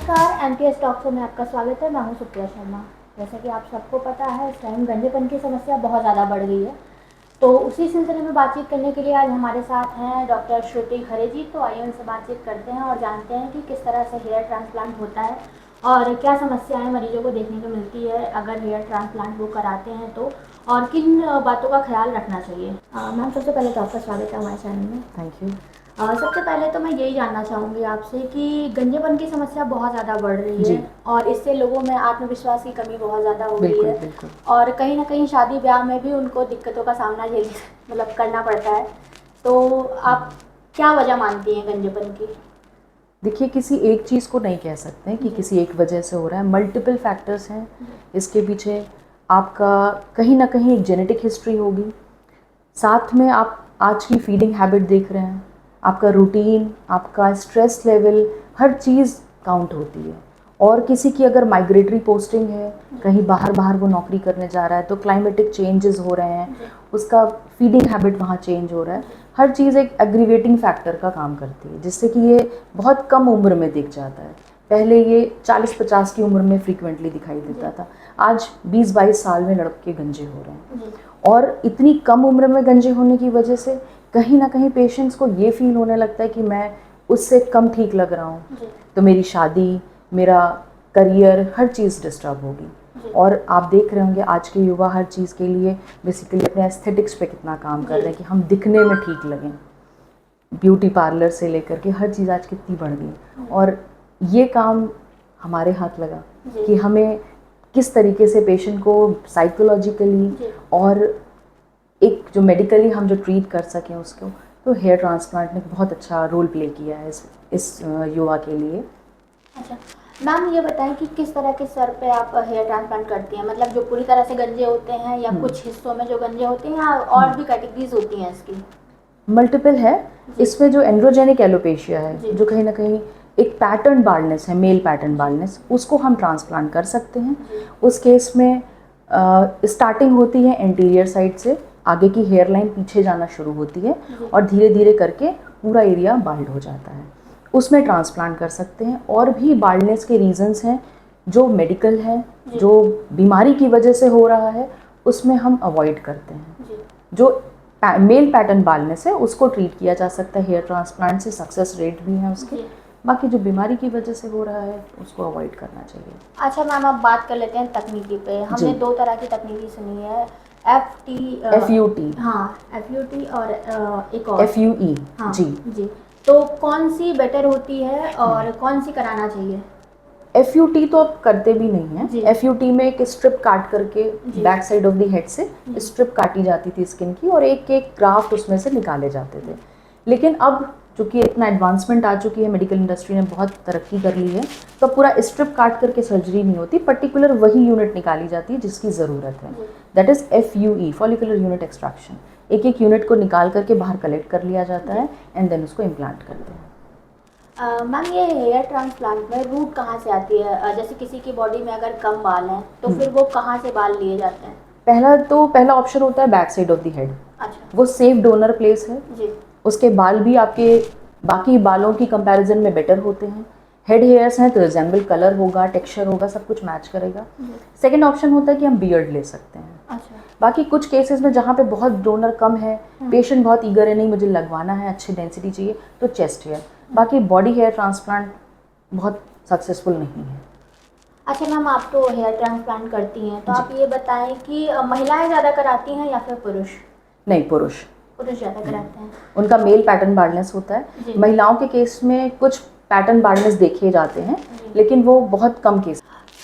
नमस्कार, MTS talk show में आपका स्वागत है। मैं हूं सुप्रिया शर्मा। जैसा कि आप सबको पता है, इस टाइम गंजेपन की समस्या बहुत ज़्यादा बढ़ गई है। तो उसी सिलसिले में बातचीत करने के लिए आज हमारे साथ हैं डॉक्टर श्रुति खरे जी। तो आइए उनसे बातचीत करते हैं और जानते हैं कि किस तरह से हेयर ट्रांसप्लांट होता है और क्या समस्याएं मरीजों को देखने को मिलती है अगर हेयर ट्रांसप्लांट वो कराते हैं तो, और किन बातों का ख्याल रखना चाहिए। मैम, सबसे पहले तो आपका स्वागत है हमारे चैनल में। Thank you. सबसे पहले तो मैं यही जानना चाहूँगी आपसे कि गंजेपन की समस्या बहुत ज़्यादा बढ़ रही जी। है और इससे लोगों में आत्मविश्वास की कमी बहुत ज़्यादा हो गई बिल्कुल है बिल्कुल। और कहीं ना कहीं शादी ब्याह में भी उनको दिक्कतों का सामना मतलब करना पड़ता है। तो आप क्या वजह मानती हैं गंजेपन की? देखिए, किसी एक चीज़ को नहीं कह सकते हैं कि किसी एक वजह से हो रहा है। मल्टीपल फैक्टर्स हैं इसके पीछे। आपका कहीं ना कहीं एक जेनेटिक हिस्ट्री होगी, साथ में आप आज की फीडिंग हैबिट देख रहे हैं, आपका रूटीन, आपका स्ट्रेस लेवल, हर चीज़ काउंट होती है। और किसी की अगर माइग्रेटरी पोस्टिंग है, कहीं बाहर बाहर वो नौकरी करने जा रहा है, तो क्लाइमेटिक चेंजेस हो रहे हैं, उसका फीडिंग हैबिट वहाँ चेंज हो रहा है। हर चीज़ एक एग्रीवेटिंग फैक्टर का काम करती है, जिससे कि ये बहुत कम उम्र में दिख जाता है। पहले ये 40-50 की उम्र में फ्रीक्वेंटली दिखाई देता था, आज 20-22 साल में लड़के गंजे हो रहे हैं। और इतनी कम उम्र में गंजे होने की वजह से कहीं ना कहीं पेशेंट्स को ये फील होने लगता है कि मैं उससे कम ठीक लग रहा हूँ, तो मेरी शादी, मेरा करियर, हर चीज़ डिस्टर्ब होगी। और आप देख रहे होंगे आज के युवा हर चीज़ के लिए बेसिकली अपने एस्थेटिक्स पे कितना काम कर रहे हैं कि हम दिखने में ठीक लगें। ब्यूटी पार्लर से लेकर के हर चीज़ आज कितनी बढ़ गई, और ये काम हमारे हाथ लगा कि हमें किस तरीके से पेशेंट को साइकोलॉजिकली और एक जो मेडिकली हम जो ट्रीट कर सकें उसको। तो हेयर ट्रांसप्लांट ने बहुत अच्छा रोल प्ले किया है इस युवा के लिए। अच्छा मैम, ये बताएं कि किस तरह के सर पे आप हेयर ट्रांसप्लांट करती हैं? मतलब जो पूरी तरह से गंजे होते हैं या कुछ हिस्सों में जो गंजे होते हैं, या और भी कैटेगरीज होती हैं इसकी? मल्टीपल है इसमें। जो एंड्रोजेनिक एलोपेशिया है, जो कहीं ना कहीं एक पैटर्न बाल्डनेस है, मेल पैटर्न बाल्डनेस, उसको हम ट्रांसप्लांट कर सकते हैं। उस केस में स्टार्टिंग होती है एंटीरियर साइड से, आगे की हेयर लाइन पीछे जाना शुरू होती है और धीरे धीरे करके पूरा एरिया बाल्ड हो जाता है। उसमें ट्रांसप्लांट कर सकते हैं। और भी बाल्डनेस के रीजंस हैं जो मेडिकल है, जो बीमारी की वजह से हो रहा है, उसमें हम अवॉइड करते हैं। जो मेल पैटर्न बाल्डनेस है उसको ट्रीट किया जा सकता है हेयर ट्रांसप्लांट से, सक्सेस रेट भी है उसके। बाकी जो बीमारी की वजह से हो रहा है उसको अवॉइड करना चाहिए। अच्छा मैम, अब बात कर लेते हैं तकनीकी पे। हमने दो तरह की तकनीकी सुनी है, FUT। हाँ, FUT और एक और FUE। हाँ जी जी। तो कौन सी बेटर होती है और कौन सी कराना चाहिए? FUT तो अब करते भी नहीं है। FUT में एक स्ट्रिप काट करके back side of the head से स्ट्रिप काटी जाती थी स्किन की, और एक एक ग्राफ्ट उसमें से निकाले जाते थे। लेकिन अब चूँकि इतना एडवांसमेंट आ चुकी है, मेडिकल इंडस्ट्री ने बहुत तरक्की कर ली है, तो पूरा स्ट्रिप काट करके सर्जरी नहीं होती, पर्टिकुलर वही यूनिट निकाली जाती है जिसकी ज़रूरत है। That is FUE, follicular unit extraction. एक एक यूनिट को निकाल करके बाहर कलेक्ट कर लिया जाता है एंड देन उसको इम्प्लांट करते हैं। मैम, ये हेयर ट्रांसप्लांट में रूट कहाँ से आती है? जैसे किसी की बॉडी में अगर कम बाल हैं तो फिर वो कहाँ से बाल लिए जाते हैं? पहला ऑप्शन होता है back side of the head. अच्छा, वो सेफ डोनर प्लेस है जी। उसके बाल भी आपके बाकी बालों की कंपैरिजन में बेटर होते हैं। हेड हेयर्स हैं तो रिजेंबल कलर होगा, टेक्सचर होगा, सब कुछ मैच करेगा। सेकंड ऑप्शन होता है कि हम बियर्ड ले सकते हैं। अच्छा, बाकी कुछ केसेस में जहाँ पे बहुत डोनर कम है, पेशेंट बहुत ईगर है, नहीं मुझे लगवाना है, अच्छी डेंसिटी चाहिए, तो चेस्ट हेयर। बाकी बॉडी हेयर ट्रांसप्लांट बहुत सक्सेसफुल नहीं है। अच्छा मैम, आप तो हेयर ट्रांसप्लांट करती हैं, तो आप ये बताएं कि महिलाएं ज़्यादा कराती हैं या फिर पुरुष? नहीं, पुरुष। पुरुष ज़्यादा कराते हैं। उनका मेल पैटर्न बार्डनेस होता है। महिलाओं के केस में कुछ पैटर्न बार्डनेस देखे जाते हैं, लेकिन वो बहुत कम केस।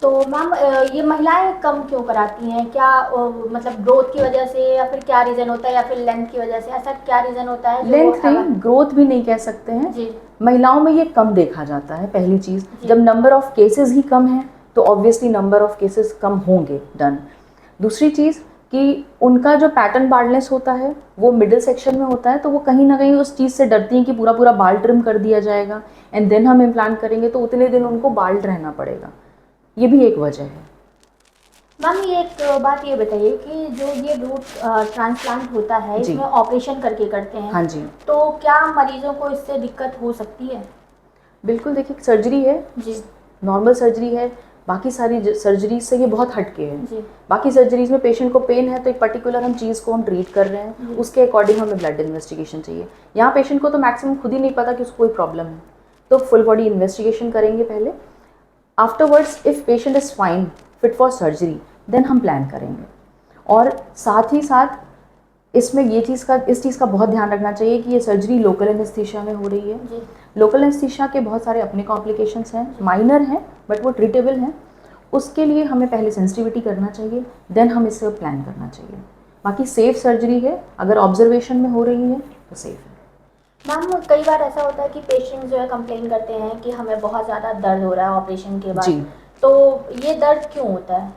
तो मैम, ये महिलाएं कम क्यों कराती हैं? क्या मतलब ग्रोथ की वजह से, या फिर क्या रीज़न होता है, या फिर लेंथ की वजह से? ऐसा क्या रीज़न होता है जो लेंथ नहीं, ग्रोथ भी नहीं कह सकते हैं। जी। महिलाओं में ये कम देखा जाता है। पहली चीज़, जब नंबर ऑफ केसेस ही कम है तो ऑब्वियसली नंबर ऑफ केसेस कम होंगे, डन। दूसरी चीज़ कि उनका जो पैटर्न बाल्डनेस होता है वो मिडिल सेक्शन में होता है, तो वो कहीं ना कहीं उस चीज़ से डरती हैं कि पूरा पूरा बाल ट्रिम कर दिया जाएगा एंड देन हम इम्प्लांट करेंगे, तो उतने दिन उनको बाल्ड रहना पड़ेगा। ये भी एक वजह है। मैम, ये एक बात ये बताइए कि जो ये रूट ट्रांसप्लांट होता है, इसमें ऑपरेशन करके करते हैं। हाँ जी, तो क्या मरीजों को इससे दिक्कत हो सकती है? बिल्कुल। देखिए, सर्जरी है, जी। नॉर्मल सर्जरी है, बाकी सारी सर्जरीज से ये बहुत हटके है। जी। बाकी सर्जरीज में पेशेंट को पेन है तो एक पर्टिकुलर हम चीज़ को हम ट्रीट कर रहे हैं, उसके अकॉर्डिंग हमें ब्लड इन्वेस्टिगेशन चाहिए। यहाँ पेशेंट को तो मैक्सिमम खुद ही नहीं पता कि उसको कोई प्रॉब्लम है, तो फुल बॉडी इन्वेस्टिगेशन करेंगे पहले। Afterwards if patient is fine fit for surgery then हम प्लान करेंगे। और साथ ही साथ इसमें इस चीज़ का बहुत ध्यान रखना चाहिए कि ये सर्जरी लोकल एनेस्थीसिया में हो रही है। लोकल एनेस्थीसिया के बहुत सारे अपने कॉम्प्लिकेशंस हैं, माइनर हैं बट वो ट्रीटेबल हैं। उसके लिए हमें पहले सेंसिटिविटी करना चाहिए, देन हम इसे प्लान करना चाहिए। बाकी सेफ सर्जरी है, अगर ऑब्जर्वेशन में हो रही है तो सेफ है। मैम कई बार ऐसा होता है कि पेशेंट जो है कंप्लेन करते हैं कि हमें बहुत ज़्यादा दर्द हो रहा है ऑपरेशन के बाद। जी। तो ये दर्द क्यों होता है?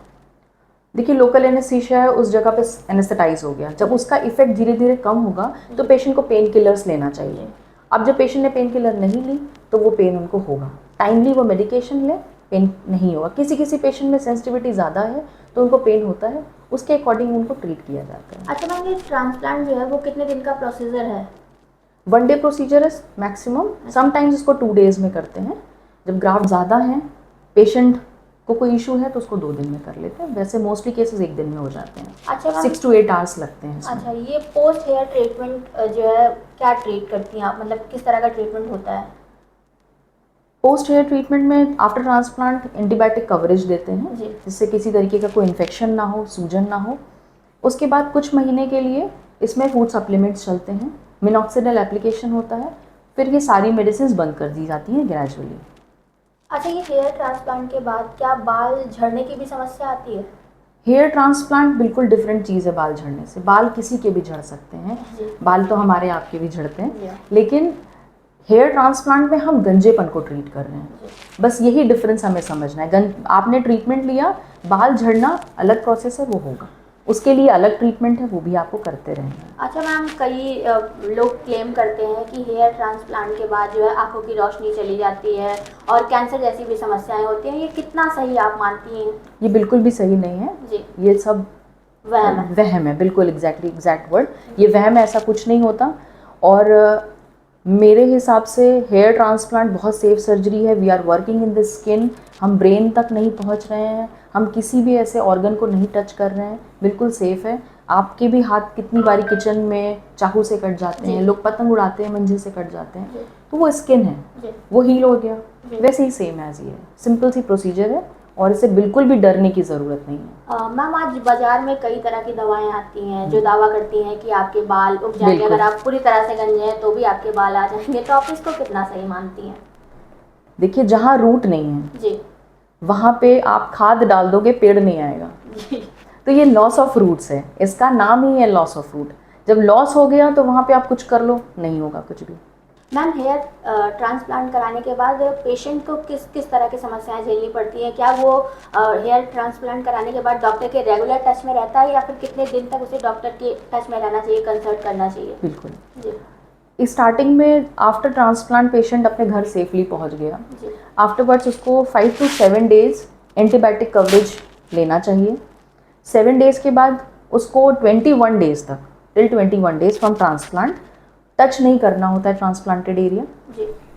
देखिए, लोकल एनेस्थीसिया है, उस जगह पे एनेस्थेटाइज हो गया, जब उसका इफेक्ट धीरे धीरे कम होगा तो पेशेंट को पेन किलर्स लेना चाहिए। अब जब पेशेंट ने पेन किलर नहीं ली तो वो पेन उनको होगा, टाइमली वो मेडिकेशन ले, पेन नहीं होगा। किसी पेशेंट में सेंसिटिविटी ज़्यादा है तो उनको पेन होता है, उसके अकॉर्डिंग उनको ट्रीट किया जाता है। अच्छा मैम, ये ट्रांसप्लांट जो है वो कितने दिन का प्रोसीजर है? 1 डे प्रोसीजर है मैक्सिमम, समटाइम्स इसको 2 डेज में करते हैं। जब ग्राफ्ट ज़्यादा हैं, पेशेंट को कोई इशू है तो उसको 2 दिन में कर लेते हैं, वैसे मोस्टली केसेस 1 दिन में हो जाते हैं। अच्छा मैम, 6 to 8 आवर्स लगते हैं इसमें। अच्छा ये पोस्ट हेयर ट्रीटमेंट जो है क्या ट्रीट करती हैं आप, मतलब किस तरह का ट्रीटमेंट होता है? पोस्ट हेयर ट्रीटमेंट में आफ्टर ट्रांसप्लांट एंटीबायोटिक कवरेज देते हैं जिससे किसी तरीके का कोई इन्फेक्शन ना हो, सूजन ना हो। उसके बाद कुछ महीने के लिए इसमें फूड सप्लीमेंट्स चलते हैं, मिनॉक्सिडिल एप्लीकेशन होता है, फिर ये सारी मेडिसिन बंद कर दी जाती हैं ग्रेजुअली। अच्छा, ये हेयर ट्रांसप्लांट के बाद क्या बाल झड़ने की भी समस्या आती है? हेयर ट्रांसप्लांट बिल्कुल डिफरेंट चीज़ है बाल झड़ने से। बाल किसी के भी झड़ सकते हैं, बाल तो हमारे आपके भी झड़ते हैं, लेकिन हेयर ट्रांसप्लांट में हम गंजेपन को ट्रीट कर रहे हैं। बस यही डिफरेंस हमें समझना है। आपने ट्रीटमेंट लिया, बाल झड़ना अलग प्रोसेस है, वो होगा, उसके लिए अलग ट्रीटमेंट है, वो भी आपको करते रहेंगे। अच्छा मैम, कई लोग क्लेम करते हैं कि हेयर ट्रांसप्लांट के बाद जो है आंखों की रोशनी चली जाती है और कैंसर जैसी भी समस्याएं होती हैं, ये कितना सही आप मानती हैं? ये बिल्कुल भी सही नहीं है जी। ये सब वहम है, बिल्कुल एग्जैक्ट वर्ड, ये वहम है, ऐसा कुछ नहीं होता। और मेरे हिसाब से हेयर ट्रांसप्लांट बहुत सेफ सर्जरी है। We are working in the skin, हम ब्रेन तक नहीं पहुंच रहे हैं, हम किसी भी ऐसे ऑर्गन को नहीं टच कर रहे हैं, बिल्कुल सेफ है। आपके भी हाथ कितनी बारी किचन में चाकू से कट जाते हैं, लोग पतंग उड़ाते हैं, मंजे से कट जाते हैं, तो वो स्किन है, वो हील हो गया, वैसे ही सेम एज ये है। सिंपल सी प्रोसीजर है और इसे बिल्कुल भी डरने की ज़रूरत नहीं है। मैम, आज बाजार में कई तरह की दवाएं आती हैं जो दावा करती हैं कि आपके बाल उग जाएंगे, अगर आप पूरी तरह से गंजे हैं तो भी आपके बाल आ जाएंगे, तो आप इसको कितना सही मानती हैं? देखिए, जहाँ रूट नहीं है जी, वहाँ पे आप खाद डाल दोगे, पेड़ नहीं आएगा। तो ये लॉस ऑफ रूट्स है, इसका नाम ही है लॉस ऑफ रूट। जब लॉस हो गया तो वहाँ पे आप कुछ कर लो, नहीं होगा कुछ भी। मैम, हेयर ट्रांसप्लांट कराने के बाद पेशेंट को किस तरह की समस्याएं झेलनी पड़ती हैं? क्या वो हेयर ट्रांसप्लांट कराने के बाद डॉक्टर के रेगुलर टच में रहता है या फिर कितने दिन तक उसे डॉक्टर के टच में रहना चाहिए, कंसल्ट करना चाहिए? बिल्कुल जी। स्टार्टिंग में आफ्टर ट्रांसप्लांट पेशेंट अपने घर सेफली पहुंच गया, आफ्टरवर्ड्स उसको 5 to 7 डेज एंटीबायोटिक कवरेज लेना चाहिए। 7 डेज के बाद उसको 21 डेज तक, till 21 days from transplant touch नहीं करना होता है ट्रांसप्लांटेड एरिया।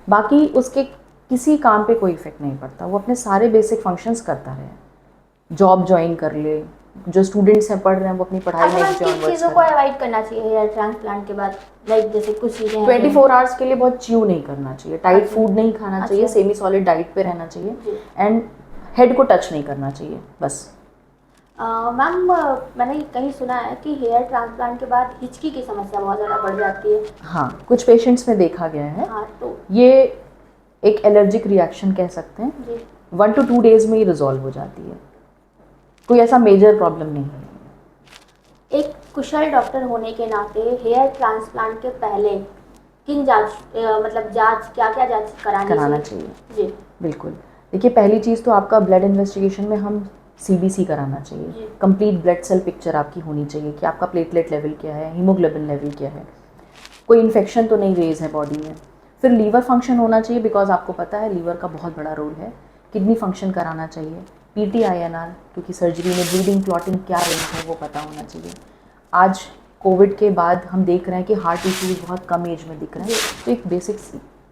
बाकी उसके किसी काम पे कोई इफेक्ट नहीं पड़ता, वो अपने सारे बेसिक फंक्शंस करता रहे। जॉब ज्वाइन कर ले, जो स्टूडेंट्स हैं पढ़ रहे हैं वो अपनी पढ़ाई में किस चीज़ों को अवॉइड करना चाहिए हेयर ट्रांसप्लांट के बाद? लाइक जैसे कुछ चीज़ें 24 आवर्स के लिए बहुत च्यू नहीं करना चाहिए, टाइट फूड नहीं खाना चाहिए, सेमी सॉलिड डाइट पे रहना चाहिए, एंड हेड को टच नहीं करना चाहिए, बस। मैम, मैंने कहीं सुना है कि हेयर ट्रांसप्लांट के बाद हिचकी की समस्या बहुत ज़्यादा बढ़ जाती है। हाँ, कुछ पेशेंट्स में देखा गया है। हाँ, तो ये एक एलर्जिक रिएक्शन कह सकते हैं, 1 to 2 डेज में ही रिजॉल्व हो जाती है, कोई ऐसा मेजर प्रॉब्लम नहीं है। एक कुशल डॉक्टर होने के नाते हेयर ट्रांसप्लांट के पहले किन जांच क्या जांच कराना चाहिए? जी बिल्कुल। देखिए, पहली चीज़ तो आपका ब्लड इन्वेस्टिगेशन में हम CBC कराना चाहिए, कंप्लीट ब्लड सेल पिक्चर आपकी होनी चाहिए कि आपका प्लेटलेट लेवल क्या है, हीमोग्लोबिन लेवल क्या है, कोई इन्फेक्शन तो नहीं रेज है बॉडी में। फिर लीवर फंक्शन होना चाहिए, बिकॉज आपको पता है लीवर का बहुत बड़ा रोल है। किडनी फंक्शन कराना चाहिए, PT-INR, क्योंकि सर्जरी में ब्लीडिंग क्लॉटिंग क्या रेंज है वो पता होना चाहिए। आज कोविड के बाद हम देख रहे हैं कि हार्ट इश्यूज बहुत कम एज में दिख रहे हैं, तो एक बेसिक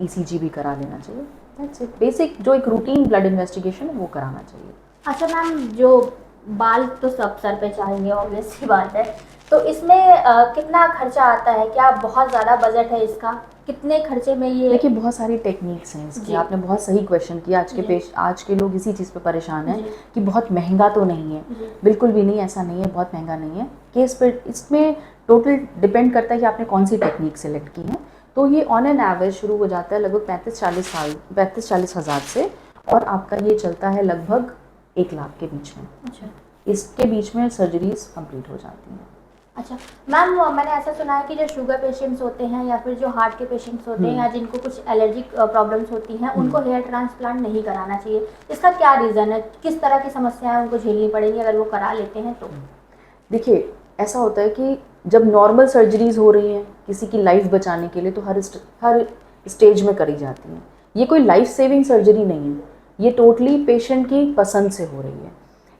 ECG भी करा लेना चाहिए। That's it. बेसिक जो एक रूटीन ब्लड इन्वेस्टिगेशन है वो कराना चाहिए। अच्छा मैम, जो बाल तो सब सर पे चाहिए, ऑब्वियस सी बात है, तो इसमें कितना खर्चा आता है? क्या बहुत ज़्यादा बजट है इसका? कितने खर्चे में ये? देखिए बहुत सारी टेक्निक्स हैं इसकी, जी। आपने बहुत सही क्वेश्चन किया। जी। आज के लोग इसी चीज़ पे परेशान हैं जी। कि बहुत महंगा तो नहीं है। जी। बिल्कुल भी नहीं, ऐसा नहीं है, बहुत महंगा नहीं है। केस पे इसमें टोटल डिपेंड करता है कि आपने कौन सी टेक्निक सेलेक्ट की है। तो ये ऑन एन एवरेज शुरू हो जाता है लगभग 35-40 हज़ार से, और आपका ये चलता है लगभग 1 लाख के बीच में। अच्छा। इसके बीच में सर्जरीज कंप्लीट हो जाती हैं। अच्छा मैम, मैंने ऐसा सुना है कि जो शुगर पेशेंट्स होते हैं या फिर जो हार्ट के पेशेंट्स होते हैं या जिनको कुछ एलर्जिक प्रॉब्लम्स होती हैं, उनको हेयर ट्रांसप्लांट नहीं कराना चाहिए। इसका क्या रीज़न है? किस तरह की समस्याएं उनको झेलनी पड़ेगी अगर वो करा लेते हैं तो? देखिए ऐसा होता है कि जब नॉर्मल सर्जरीज हो रही हैं किसी की लाइफ बचाने के लिए, तो हर स्टेज में करी जाती हैं। ये कोई लाइफ सेविंग सर्जरी नहीं है, ये टोटली पेशेंट की पसंद से हो रही है।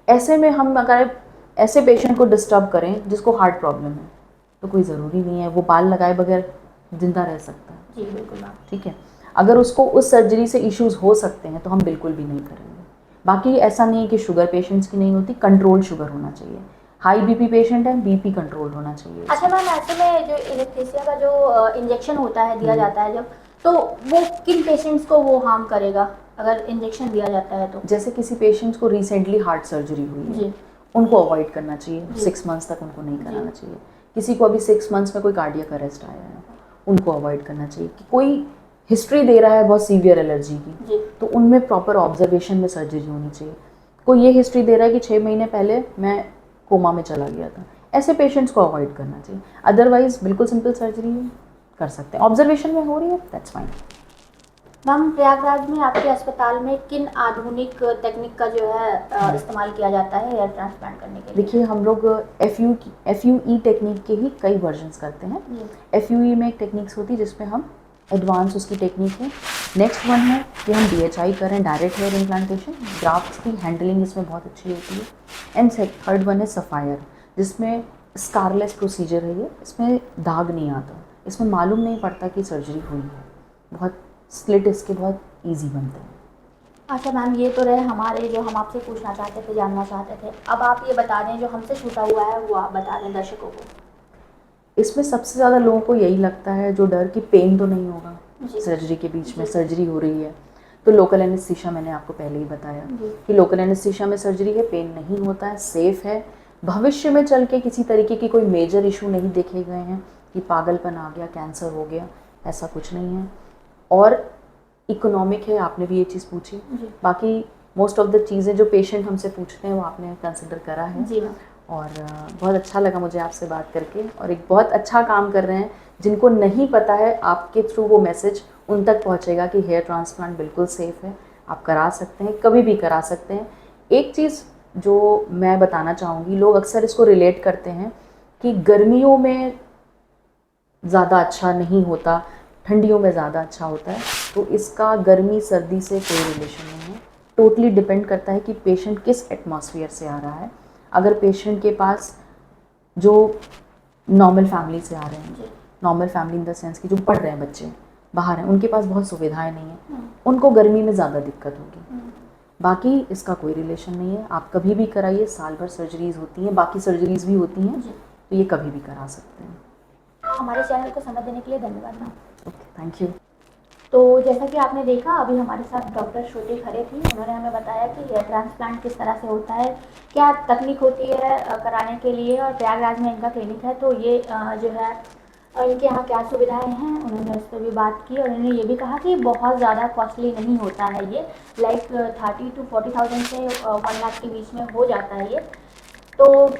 ऐसे में हम अगर ऐसे पेशेंट को डिस्टर्ब करें जिसको हार्ट प्रॉब्लम है, तो कोई ज़रूरी नहीं है वो बाल लगाए बगैर जिंदा रह सकता है। जी बिल्कुल मैम। ठीक है, अगर उसको उस सर्जरी से इश्यूज हो सकते हैं तो हम बिल्कुल भी नहीं करेंगे। बाकी ऐसा नहीं है कि शुगर पेशेंट्स की नहीं होती, कंट्रोल शुगर होना चाहिए। हाई बीपी पेशेंट है, बीपी कंट्रोल होना चाहिए। अच्छा मैम, ऐसे में जो एनेस्थीसिया का जो इंजेक्शन होता है, दिया जाता है जब, तो वो किन पेशेंट्स को वो हार्म करेगा अगर इंजेक्शन दिया जाता है तो? जैसे किसी पेशेंट्स को रिसेंटली हार्ट सर्जरी हुई है, जी। उनको अवॉइड करना चाहिए, 6 मंथ्स तक उनको नहीं कराना चाहिए। किसी को अभी 6 मंथ्स में कोई कार्डियक अरेस्ट आया है, उनको अवॉइड करना चाहिए। कि कोई हिस्ट्री दे रहा है बहुत सीवियर एलर्जी की, तो उनमें प्रॉपर ऑब्जर्वेशन में सर्जरी होनी चाहिए। कोई ये हिस्ट्री दे रहा है कि 6 महीने पहले मैं कोमा में चला गया था, ऐसे पेशेंट्स को अवॉइड करना चाहिए। अदरवाइज बिल्कुल सिंपल सर्जरी कर सकते हैं, ऑब्जर्वेशन में हो रही है, दैट्स फाइन। मैम, प्रयागराज में आपके अस्पताल में किन आधुनिक टेक्निक का जो है इस्तेमाल किया जाता है हेयर ट्रांसप्लांट करने के लिए? देखिए हम लोग FUE टेक्निक के ही कई वर्जन्स करते हैं। FUE में एक टेक्निक्स होती है जिसमें हम एडवांस उसकी टेक्निक है। नेक्स्ट वन है कि हम DHI करें, डायरेक्ट हेयर इम्प्लांटेशन, ग्राफ्ट्स की हैंडलिंग इसमें बहुत अच्छी होती है। एंड थर्ड वन है सफ़ायर, जिसमें स्कारलेस प्रोसीजर है। ये इसमें दाग नहीं आता, इसमें मालूम नहीं पड़ता कि सर्जरी हुई है, बहुत स्लिट इसके बहुत ईजी बनते हैं। अच्छा मैम, ये तो रहे हमारे जो हम आपसे पूछना चाहते थे, जानना चाहते थे। अब आप ये बता दें जो हमसे छूटा हुआ है वो आप बता दें दर्शकों को। इसमें सबसे ज़्यादा लोगों को यही लगता है जो डर कि पेन तो नहीं होगा सर्जरी के बीच में, सर्जरी हो रही है तो। लोकल एनेस्थीसिया मैंने आपको पहले ही बताया कि लोकल एनेस्थीसिया में सर्जरी है, पेन नहीं होता है, सेफ़ है। भविष्य में चल के किसी तरीके की कोई मेजर इशू नहीं देखे गए हैं कि पागलपन आ गया, कैंसर हो गया, ऐसा कुछ नहीं है। और इकोनॉमिक है, आपने भी ये चीज़ पूछी। बाकी मोस्ट ऑफ द चीज़ें जो पेशेंट हमसे पूछते हैं वो आपने कंसिडर करा है। जी मैम। और बहुत अच्छा लगा मुझे आपसे बात करके, और एक बहुत अच्छा काम कर रहे हैं। जिनको नहीं पता है आपके थ्रू वो मैसेज उन तक पहुंचेगा कि हेयर ट्रांसप्लांट बिल्कुल सेफ़ है, आप करा सकते हैं, कभी भी करा सकते हैं। एक चीज़ जो मैं बताना चाहूँगी, लोग अक्सर इसको रिलेट करते हैं कि गर्मियों में ज़्यादा अच्छा नहीं होता, ठंडियों में ज़्यादा अच्छा होता है। तो इसका गर्मी सर्दी से कोई रिलेशन नहीं है, टोटली डिपेंड करता है कि पेशेंट किस एटमॉस्फेयर से आ रहा है। अगर पेशेंट के पास जो नॉर्मल फैमिली से आ रहे हैं, normal family in the sense कि जो पढ़ रहे हैं बच्चे, बाहर हैं, उनके पास बहुत सुविधाएं नहीं हैं, उनको गर्मी में ज़्यादा दिक्कत होगी। बाकी इसका कोई रिलेशन नहीं है, आप कभी भी कराइए, साल भर सर्जरीज होती हैं, बाकी सर्जरीज भी होती हैं, तो ये कभी भी करा सकते हैं। हमारे चैनल को समय देने के लिए धन्यवाद मैम। Okay, thank you. तो जैसा कि आपने देखा, अभी हमारे साथ डॉक्टर श्रुति खरे थी। उन्होंने हमें बताया कि हेयर ट्रांसप्लांट किस तरह से होता है, क्या तकनीक होती है कराने के लिए, और प्रयागराज में इनका क्लिनिक है तो ये जो है इनके यहाँ क्या सुविधाएं हैं, उन्होंने उस पर भी बात की। और उन्होंने ये भी कहा कि बहुत ज़्यादा कॉस्टली नहीं होता है ये, लाइक 30 to 40,000 से 1 लाख के बीच में हो जाता है ये। तो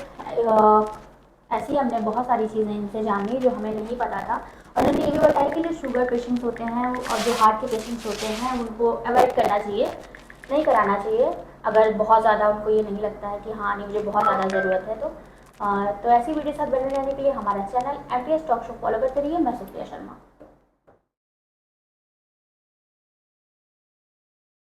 ऐसी हमने बहुत सारी चीज़ें इनसे जानी जो हमें नहीं पता था। और उन्होंने ये भी बताया कि जो शुगर पेशेंट्स होते हैं और जो हार्ट के पेशेंट्स होते हैं उनको अवॉइड करना चाहिए, नहीं कराना चाहिए अगर बहुत ज़्यादा उनको ये नहीं लगता है कि हाँ नहीं मुझे बहुत ज़्यादा ज़रूरत है तो। ऐसी वीडियो साथ बने रहने के लिए हमारा channel MTS talk show follow करते रहिए। मैं सुप्रिया शर्मा।